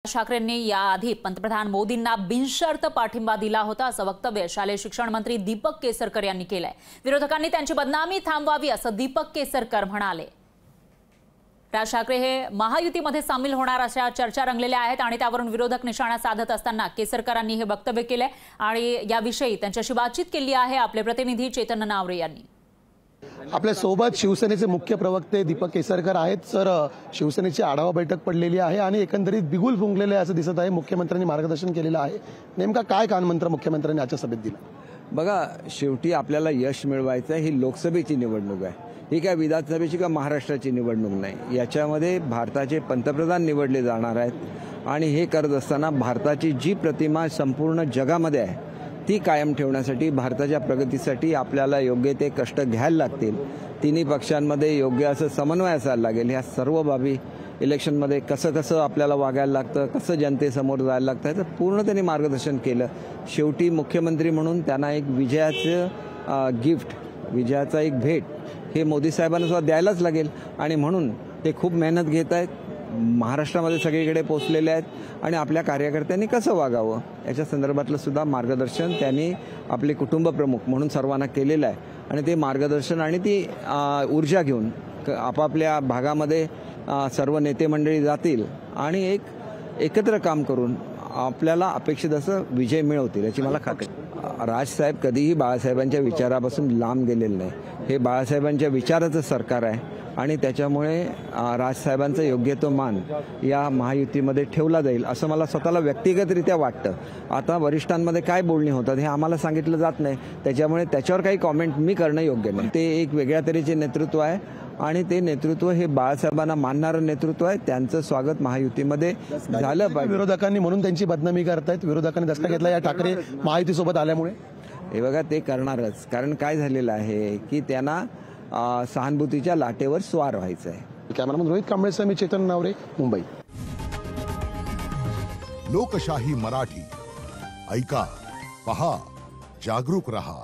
ठाकरेंनी याआधी पंतप्रधान मोदींना बिनशर्त पाठिंबा दिला होता असं वक्तव्य शालेय शिक्षण मंत्री दीपक केसरकर यांनी केलंय। विरोधकांनी त्यांची बदनामी थांबवावी असं दीपक केसरकर म्हणाले। राज ठाकरे हे महायुतीमध्ये सामील होणार अशा चर्चा रंगलेल्या आहेत आणि त्यावरून विरोधक निशाणा साधत असताना केसरकरांनी हे वक्तव्य केले आणि याविषयी त्यांच्याशी बातचीत केली आहे आपले प्रतिनिधी चेतन नावरे यांनी। आपल्या सोबत शिवसेनेचे मुख्य प्रवक्ते दीपक केसरकर आहेत। सर, शिवसेनेची आढावा बैठक पडलेली आहे आणि एकंदरीत बिगुल फुंकलेले असं दिसत आहे। मुख्यमंत्र्यांनी मार्गदर्शन केलेलं आहे, नेमका काय कानमंत्र मुख्यमंत्र्यांनी आजच्या सभेत दिला? बघा, शेवटी आपल्याला यश मिळवायचं आहे। ही लोकसभेची निवडणूक आहे, ही काय विधानसभेची का महाराष्ट्राची निवडणूक नाही। याच्यामध्ये भारताचे पंतप्रधान निवडले जाणार आहेत आणि हे करत असताना भारताची जी प्रतिमा संपूर्ण जगामध्ये आहे ती कायम ठेवण्यासाठी, भारताच्या प्रगतीसाठी आपल्याला योग्य ते कष्ट घ्यायला लागतील। तिन्ही पक्षांमध्ये योग्य असं समन्वय असायला लागेल। ह्या सर्व बाबी इलेक्शनमध्ये कसं आपल्याला वागायला लागतं, कसं जनतेसमोर जायला लागतं याचं पूर्ण त्यांनी मार्गदर्शन केलं। शेवटी मुख्यमंत्री म्हणून त्यांना एक विजयाचं गिफ्ट, विजयाचा एक भेट हे मोदी साहेबांना सुद्धा द्यायलाच लागेल आणि म्हणून ते खूप मेहनत घेत आहेत, महाराष्ट्रामध्ये सगळीकडे पोहोचलेले आहेत आणि आपल्या कार्यकर्त्यांनी कसं वागावं याच्या संदर्भातलं सुद्धा मार्गदर्शन त्यांनी आपले कुटुंब प्रमुख म्हणून सर्वांना केलेलं आहे आणि ते मार्गदर्शन आणि ती ऊर्जा घेऊन आपापल्या भागामध्ये सर्व नेते मंडळी जातील आणि एकत्र काम करून आपल्याला अपेक्षित असं विजय मिळवतील याची मला खात्री। राजसाहेब कधीही बाळासाहेबांच्या विचारापासून लांब गेलेले नाही। हे बाळासाहेबांच्या विचाराचं सरकार आहे आणि त्याच्यामुळे राजसाहेबांचा योग्य तो मान या महायुतीमध्ये ठेवला जाईल असं मला स्वतःला व्यक्तिगतरित्या वाटतं। आता वरिष्ठांमध्ये काय बोलणी होतात हे आम्हाला सांगितलं जात नाही, त्याच्यामुळे त्याच्यावर काही कॉमेंट मी करणं योग्य नाही। ते एक वेगळ्या तऱ्हेचे नेतृत्व आहे आणि ते नेतृत्व हे बाळासाहेबांना मानणारं नेतृत्व आहे। त्यांचं स्वागत महायुतीमध्ये झालं पाहिजे। विरोधकांनी म्हणून त्यांची बदनामी करतायत, विरोधकांनी दसका घेतला या ठाकरे महायुतीसोबत आल्यामुळे। हे बघा, ते करणारच, कारण काय झालेलं आहे की त्यांना सहानुभूतीच्या लाटेवर स्वार व्हायचं आहे। कॅमेरामन रोहित कांबळेसह मी चेतन नावरे, मुंबई। लोकशाही मराठी ऐका, पहा, जागरूक रहा।